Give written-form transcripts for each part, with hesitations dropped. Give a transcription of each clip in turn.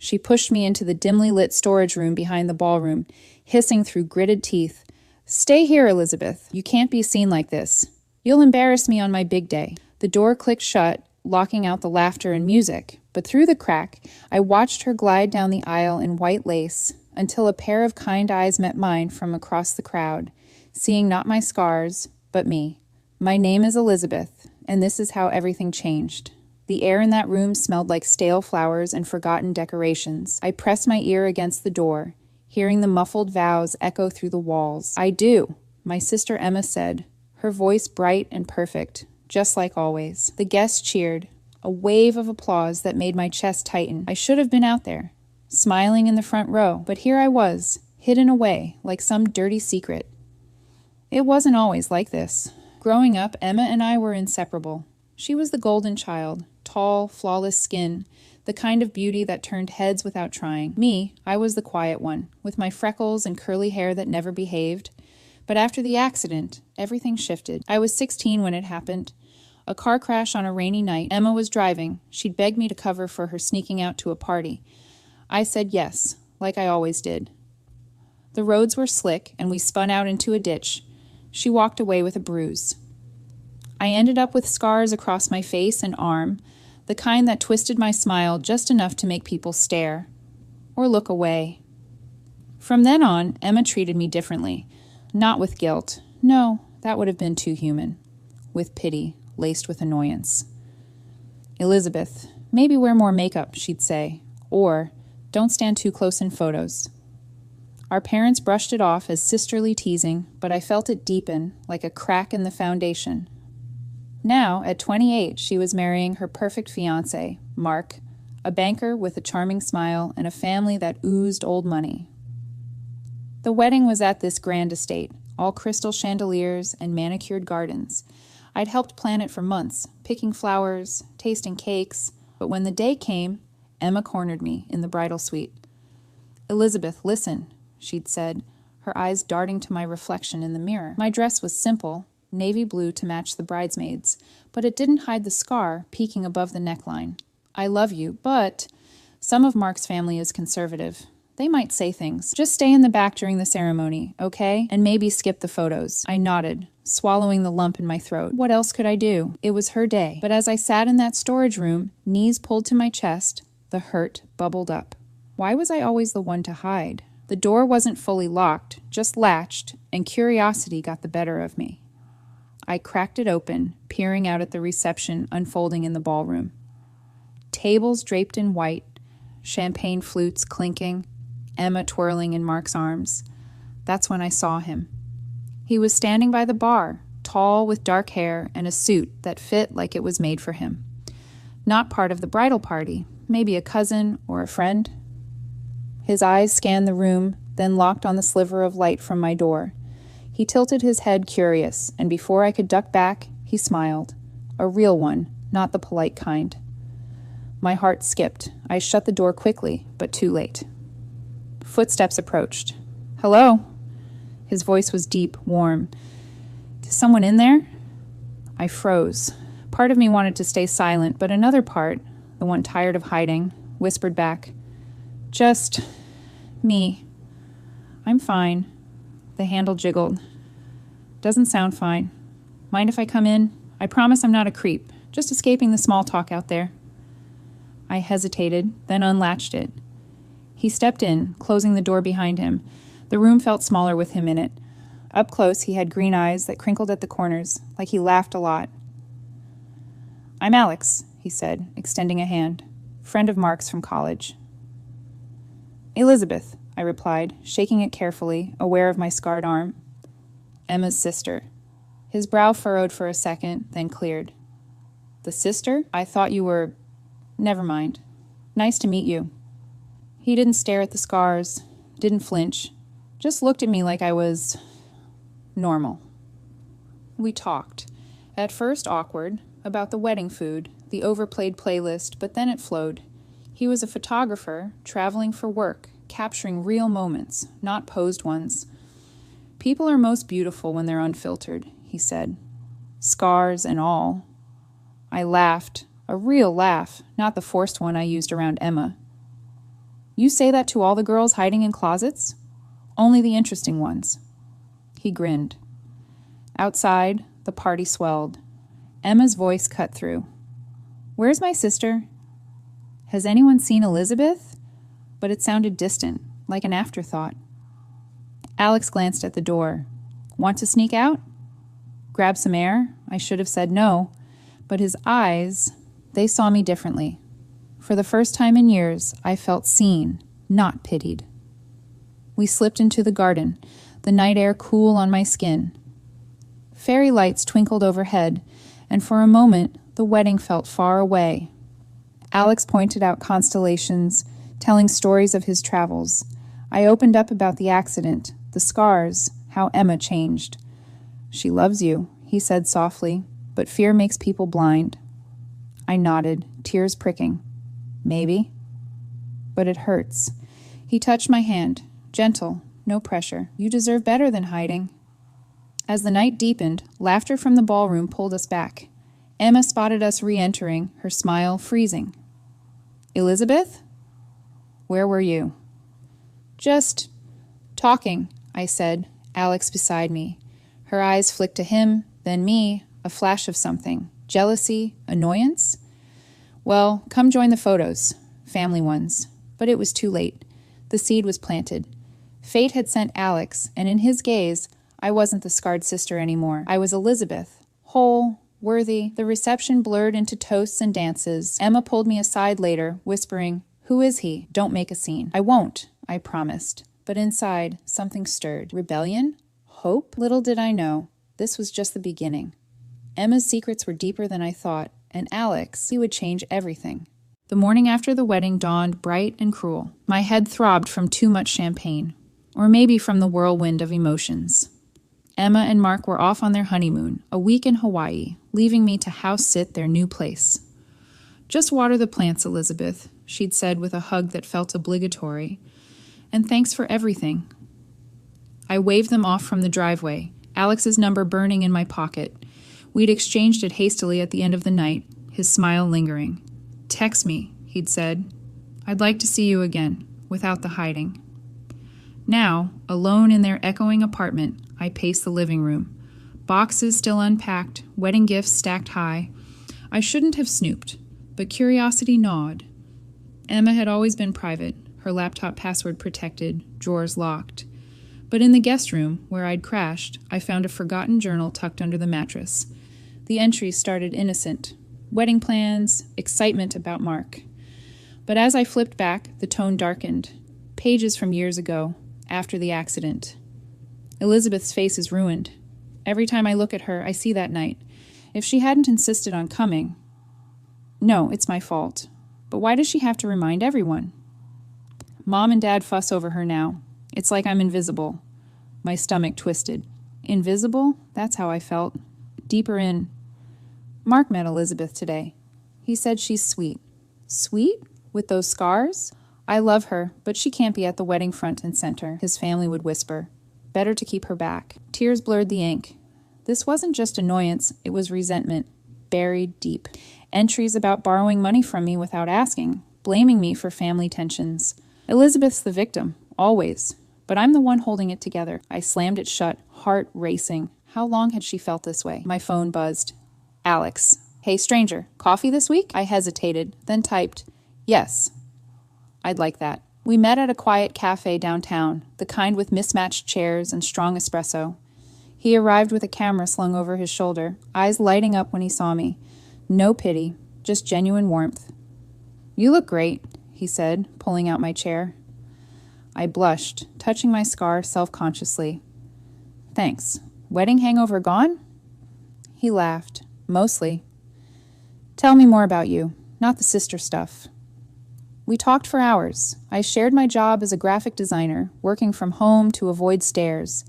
She pushed me into the dimly lit storage room behind the ballroom, hissing through gritted teeth. "Stay here, Elizabeth. You can't be seen like this. You'll embarrass me on my big day." The door clicked shut, locking out the laughter and music, but through the crack, I watched her glide down the aisle in white lace until a pair of kind eyes met mine from across the crowd, seeing not my scars, but me. "My name is Elizabeth, and this is how everything changed." The air in that room smelled like stale flowers and forgotten decorations. I pressed my ear against the door, hearing the muffled vows echo through the walls. "I do," my sister Emma said, her voice bright and perfect, just like always. The guests cheered, a wave of applause that made my chest tighten. I should have been out there, smiling in the front row, but here I was, hidden away like some dirty secret. It wasn't always like this. Growing up, Emma and I were inseparable. She was the golden child, tall, flawless skin, the kind of beauty that turned heads without trying. Me, I was the quiet one, with my freckles and curly hair that never behaved. But after the accident, everything shifted. I was 16 when it happened. A car crash on a rainy night. Emma was driving. She'd begged me to cover for her sneaking out to a party. I said yes, like I always did. The roads were slick, and we spun out into a ditch. She walked away with a bruise. I ended up with scars across my face and arm, the kind that twisted my smile just enough to make people stare or look away. From then on, Emma treated me differently. Not with guilt. No, that would have been too human. With pity, laced with annoyance. "Elizabeth, maybe wear more makeup," she'd say. Or, "Don't stand too close in photos." Our parents brushed it off as sisterly teasing, but I felt it deepen, like a crack in the foundation. Now, at 28, she was marrying her perfect fiancé, Mark, a banker with a charming smile and a family that oozed old money. The wedding was at this grand estate, all crystal chandeliers and manicured gardens. I'd helped plan it for months, picking flowers, tasting cakes, but when the day came, Emma cornered me in the bridal suite. "Elizabeth, listen," she'd said, her eyes darting to my reflection in the mirror. My dress was simple, navy blue to match the bridesmaids, but it didn't hide the scar peeking above the neckline. "I love you, but some of Mark's family is conservative. They might say things. Just stay in the back during the ceremony, okay? And maybe skip the photos." I nodded, swallowing the lump in my throat. What else could I do? It was her day. But as I sat in that storage room, knees pulled to my chest, the hurt bubbled up. Why was I always the one to hide? The door wasn't fully locked, just latched, and curiosity got the better of me. I cracked it open, peering out at the reception unfolding in the ballroom. Tables draped in white, champagne flutes clinking, Emma twirling in Mark's arms. That's when I saw him. He was standing by the bar, tall with dark hair and a suit that fit like it was made for him. Not part of the bridal party, maybe a cousin or a friend. His eyes scanned the room, then locked on the sliver of light from my door. He tilted his head curious, and before I could duck back, he smiled. A real one, not the polite kind. My heart skipped. I shut the door quickly, but too late. Footsteps approached. "Hello?" His voice was deep, warm. "Is someone in there?" I froze. Part of me wanted to stay silent, but another part, the one tired of hiding, whispered back, "Just me. I'm fine." The handle jiggled. "Doesn't sound fine. Mind if I come in? I promise I'm not a creep. Just escaping the small talk out there." I hesitated, then unlatched it. He stepped in, closing the door behind him. The room felt smaller with him in it. Up close, he had green eyes that crinkled at the corners, like he laughed a lot. "I'm Alex," he said, extending a hand. "Friend of Mark's from college." "Elizabeth," I replied, shaking it carefully, aware of my scarred arm. "Emma's sister." His brow furrowed for a second, then cleared. "The sister? I thought you were... Never mind. Nice to meet you." He didn't stare at the scars, didn't flinch, just looked at me like I was... normal. We talked. At first awkward, about the wedding food, the overplayed playlist, but then it flowed. He was a photographer, traveling for work, capturing real moments, not posed ones. "People are most beautiful when they're unfiltered," he said. Scars and all. I laughed, a real laugh, not the forced one I used around Emma. You say that to all the girls hiding in closets? Only the interesting ones. He grinned. Outside, the party swelled. Emma's voice cut through. Where's my sister? Has anyone seen Elizabeth? But it sounded distant, like an afterthought. Alex glanced at the door. Want to sneak out? Grab some air? I should have said no, but his eyes, they saw me differently. For the first time in years, I felt seen, not pitied. We slipped into the garden, the night air cool on my skin. Fairy lights twinkled overhead, and for a moment, the wedding felt far away. Alex pointed out constellations, telling stories of his travels. I opened up about the accident, the scars, how Emma changed. She loves you, he said softly, but fear makes people blind. I nodded, tears pricking. Maybe. But it hurts. He touched my hand, gentle, no pressure. You deserve better than hiding. As the night deepened, laughter from the ballroom pulled us back. Emma spotted us re-entering, her smile freezing. Elizabeth? Where were you? Just talking, I said, Alex beside me. Her eyes flicked to him, then me, a flash of something. Jealousy? Annoyance? Well, come join the photos. Family ones. But it was too late. The seed was planted. Fate had sent Alex, and in his gaze, I wasn't the scarred sister anymore. I was Elizabeth. Whole, worthy. The reception blurred into toasts and dances. Emma pulled me aside later, whispering, Who is he? Don't make a scene. I won't, I promised. But inside, something stirred. Rebellion? Hope? Little did I know. This was just the beginning. Emma's secrets were deeper than I thought, and Alex, he would change everything. The morning after the wedding dawned bright and cruel. My head throbbed from too much champagne, or maybe from the whirlwind of emotions. Emma and Mark were off on their honeymoon, a week in Hawaii, leaving me to house-sit their new place. Just water the plants, Elizabeth, she'd said with a hug that felt obligatory. And thanks for everything. I waved them off from the driveway, Alex's number burning in my pocket. We'd exchanged it hastily at the end of the night, his smile lingering. Text me, he'd said. I'd like to see you again, without the hiding. Now, alone in their echoing apartment, I paced the living room. Boxes still unpacked, wedding gifts stacked high. I shouldn't have snooped, but curiosity gnawed. Emma had always been private, her laptop password protected, drawers locked. But in the guest room, where I'd crashed, I found a forgotten journal tucked under the mattress. The entries started innocent. Wedding plans, excitement about Mark. But as I flipped back, the tone darkened. Pages from years ago, after the accident. Elizabeth's face is ruined. Every time I look at her, I see that night. If she hadn't insisted on coming... No, it's my fault. But why does she have to remind everyone? Mom and Dad fuss over her now. It's like I'm invisible. My stomach twisted. Invisible? That's how I felt. Deeper in. Mark met Elizabeth today. He said she's sweet. Sweet? With those scars? I love her, but she can't be at the wedding front and center, his family would whisper. Better to keep her back. Tears blurred the ink. This wasn't just annoyance, it was resentment, buried deep. Entries about borrowing money from me without asking, blaming me for family tensions. Elizabeth's the victim, always. But I'm the one holding it together. I slammed it shut, heart racing. How long had she felt this way? My phone buzzed. Alex. Hey, stranger, coffee this week? I hesitated, then typed, Yes. I'd like that. We met at a quiet cafe downtown, the kind with mismatched chairs and strong espresso. He arrived with a camera slung over his shoulder, eyes lighting up when he saw me. No pity, just genuine warmth. You look great, he said, pulling out my chair. I blushed, touching my scar self-consciously. Thanks. Wedding hangover gone? He laughed. Mostly. Tell me more about you, not the sister stuff. We talked for hours. I shared my job as a graphic designer, working from home to avoid stares.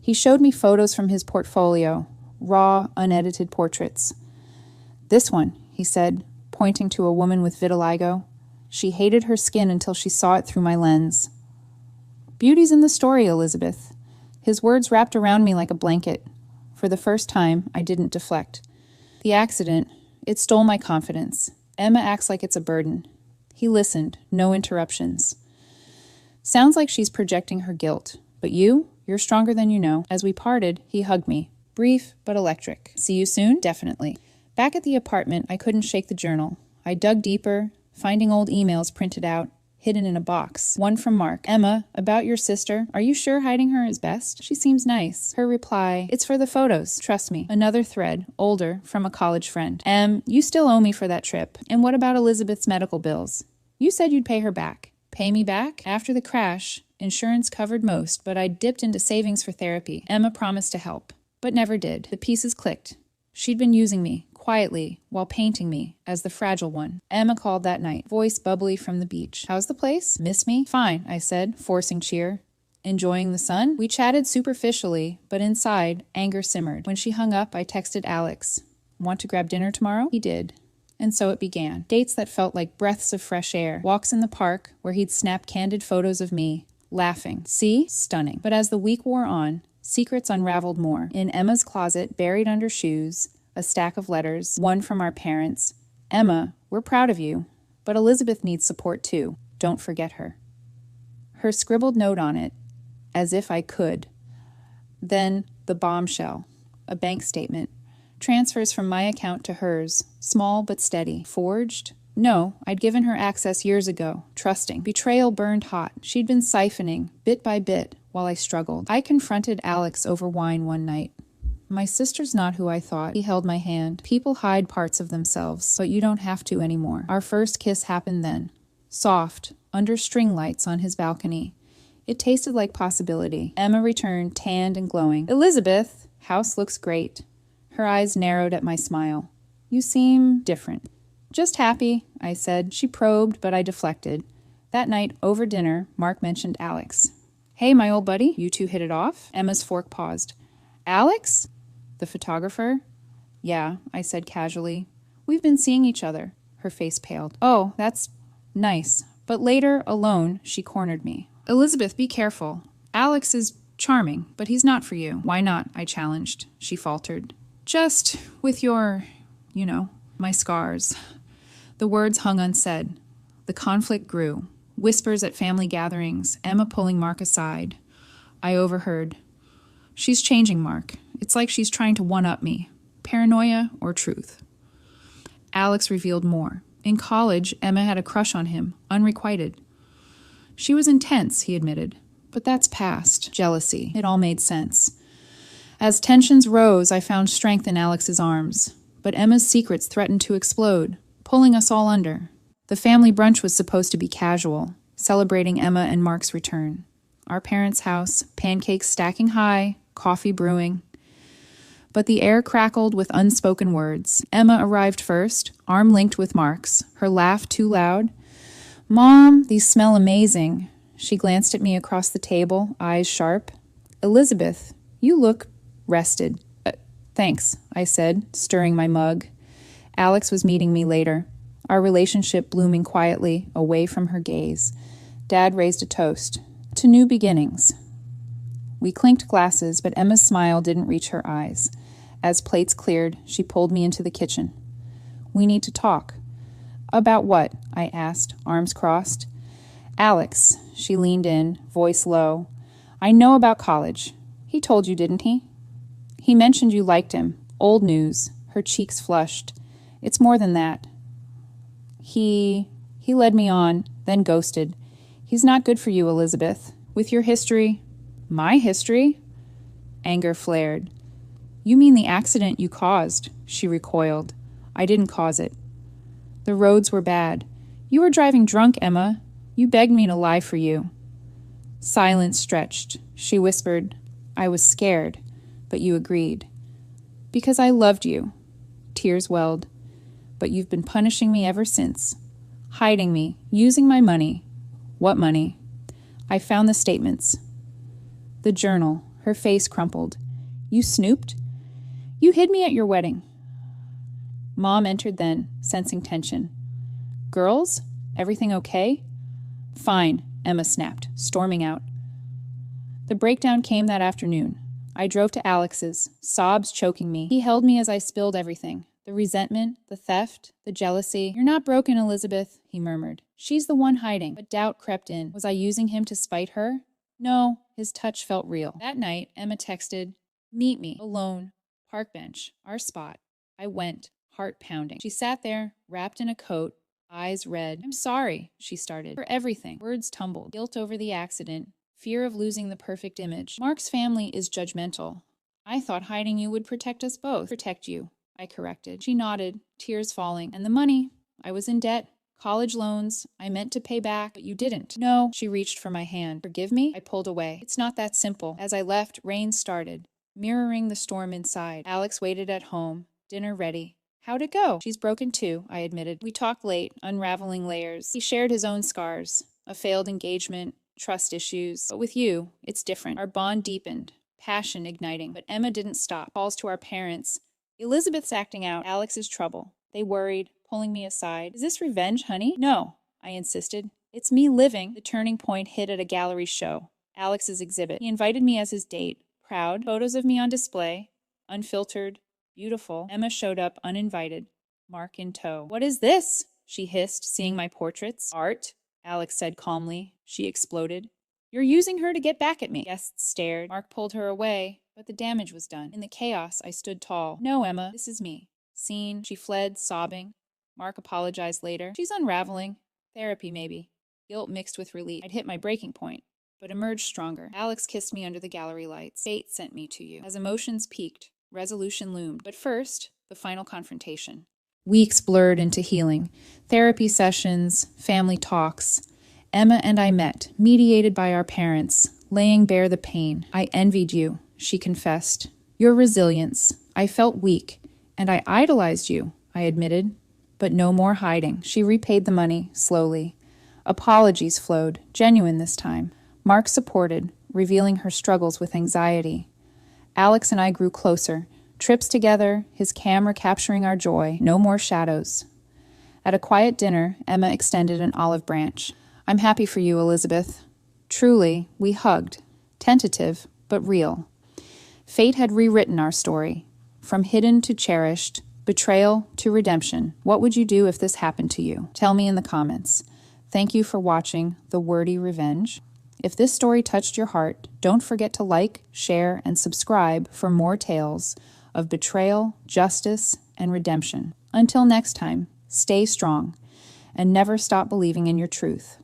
He showed me photos from his portfolio, raw, unedited portraits. This one, he said, pointing to a woman with vitiligo. She hated her skin until she saw it through my lens. Beauty's in the story, Elizabeth. His words wrapped around me like a blanket. For the first time, I didn't deflect. The accident, it stole my confidence. Emma acts like it's a burden. He listened, no interruptions. Sounds like she's projecting her guilt. But you're stronger than you know. As we parted, he hugged me. Brief, but electric. See you soon? Definitely. Back at the apartment, I couldn't shake the journal. I dug deeper, finding old emails printed out, hidden in a box. One from Mark. Emma, about your sister. Are you sure hiding her is best? She seems nice. Her reply, it's for the photos. Trust me. Another thread, older, from a college friend. You still owe me for that trip. And what about Elizabeth's medical bills? You said you'd pay her back. Pay me back? After the crash, insurance covered most, but I dipped into savings for therapy. Emma promised to help, but never did. The pieces clicked. She'd been using me, quietly, while painting me, as the fragile one. Emma called that night, voice bubbly from the beach. How's the place? Miss me? Fine, I said, forcing cheer. Enjoying the sun? We chatted superficially, but inside, anger simmered. When she hung up, I texted Alex. Want to grab dinner tomorrow? He did. And so it began. Dates that felt like breaths of fresh air. Walks in the park, where he'd snap candid photos of me, laughing. See? Stunning. But as the week wore on, secrets unraveled more. In Emma's closet, buried under shoes, a stack of letters, one from our parents. Emma, we're proud of you, but Elizabeth needs support too. Don't forget her. Her scribbled note on it, as if I could. Then the bombshell, a bank statement. Transfers from my account to hers, small but steady. Forged? No, I'd given her access years ago, trusting. Betrayal burned hot. She'd been siphoning, bit by bit, while I struggled. I confronted Alex over wine one night. My sister's not who I thought. He held my hand. People hide parts of themselves, but you don't have to anymore. Our first kiss happened then. Soft, under string lights on his balcony. It tasted like possibility. Emma returned, tanned and glowing. Elizabeth, house looks great. Her eyes narrowed at my smile. You seem different. Just happy, I said. She probed, but I deflected. That night, over dinner, Mark mentioned Alex. Hey, my old buddy, you two hit it off? Emma's fork paused. Alex? The photographer? Yeah, I said casually. We've been seeing each other. Her face paled. Oh, that's nice. But later, alone, she cornered me. Elizabeth, be careful. Alex is charming, but he's not for you. Why not? I challenged. She faltered. Just with your, my scars. The words hung unsaid. The conflict grew. Whispers at family gatherings, Emma pulling Mark aside. I overheard. She's changing, Mark. It's like she's trying to one-up me. Paranoia or truth? Alex revealed more. In college, Emma had a crush on him, unrequited. She was intense, he admitted. But that's past. Jealousy. It all made sense. As tensions rose, I found strength in Alex's arms. But Emma's secrets threatened to explode, pulling us all under. The family brunch was supposed to be casual, celebrating Emma and Mark's return. Our parents' house, pancakes stacking high, coffee brewing. But the air crackled with unspoken words. Emma arrived first, arm linked with Mark's, her laugh too loud. Mom, these smell amazing. She glanced at me across the table, eyes sharp. Elizabeth, you look rested. Thanks, I said, stirring my mug. Alex was meeting me later, our relationship blooming quietly, away from her gaze. Dad raised a toast. To new beginnings. We clinked glasses, but Emma's smile didn't reach her eyes. As plates cleared, she pulled me into the kitchen. We need to talk. About what? I asked, arms crossed. Alex, she leaned in, voice low. I know about college. He told you, didn't he? He mentioned you liked him. Old news. Her cheeks flushed. It's more than that. He led me on, then ghosted. He's not good for you, Elizabeth. With your history. My history? Anger flared. You mean the accident you caused? She recoiled. I didn't cause it. The roads were bad. You were driving drunk, Emma. You begged me to lie for you. Silence stretched. She whispered, I was scared, but you agreed. Because I loved you. Tears welled. But you've been punishing me ever since. Hiding me, using my money. What money? I found the statements. The journal. Her face crumpled. You snooped? You hid me at your wedding. Mom entered then, sensing tension. Girls? Everything okay? Fine, Emma snapped, storming out. The breakdown came that afternoon. I drove to Alex's, sobs choking me. He held me as I spilled everything. The resentment, the theft, the jealousy. You're not broken, Elizabeth, he murmured. She's the one hiding. But doubt crept in. Was I using him to spite her? No, his touch felt real. That night, Emma texted, "Meet me, alone, park bench, our spot." I went, heart pounding. She sat there, wrapped in a coat, eyes red. "I'm sorry," she started, "for everything." Words tumbled. Guilt over the accident. Fear of losing the perfect image. Mark's family is judgmental. I thought hiding you would protect us both. Protect you, I corrected. She nodded, tears falling. And the money. I was in debt. College loans. I meant to pay back, but you didn't. No. She reached for my hand. Forgive me? I pulled away. It's not that simple. As I left, rain started, mirroring the storm inside. Alex waited at home, dinner ready. How'd it go? She's broken too, I admitted. We talked late, unraveling layers. He shared his own scars. A failed engagement, trust issues. But with you, it's different. Our bond deepened, passion igniting. But Emma didn't stop. Calls to our parents. Elizabeth's acting out. Alex is trouble. They worried, pulling me aside. Is this revenge, honey? No, I insisted. It's me living. The turning point hit at a gallery show. Alex's exhibit. He invited me as his date. Proud. Photos of me on display. Unfiltered. Beautiful. Emma showed up uninvited. Mark in tow. What is this? She hissed, seeing my portraits. Art, Alex said calmly. She exploded. You're using her to get back at me. Guests stared. Mark pulled her away, but the damage was done. In the chaos, I stood tall. No, Emma, this is me. Seen. She fled, sobbing. Mark apologized later. She's unraveling. Therapy, maybe. Guilt mixed with relief. I'd hit my breaking point, but emerged stronger. Alex kissed me under the gallery lights. Fate sent me to you. As emotions peaked, resolution loomed. But first, the final confrontation. Weeks blurred into healing. Therapy sessions, family talks. Emma and I met, mediated by our parents, laying bare the pain. I envied you, she confessed. Your resilience. I felt weak, and I idolized you, I admitted. But no more hiding. She repaid the money, slowly. Apologies flowed, genuine this time. Mark supported, revealing her struggles with anxiety. Alex and I grew closer, trips together, his camera capturing our joy, no more shadows. At a quiet dinner, Emma extended an olive branch. I'm happy for you, Elizabeth. Truly, we hugged, tentative, but real. Fate had rewritten our story, from hidden to cherished, betrayal to redemption. What would you do if this happened to you? Tell me in the comments. Thank you for watching The Wordy Revenge. If this story touched your heart, don't forget to like, share, and subscribe for more tales of betrayal, justice, and redemption. Until next time, stay strong and never stop believing in your truth.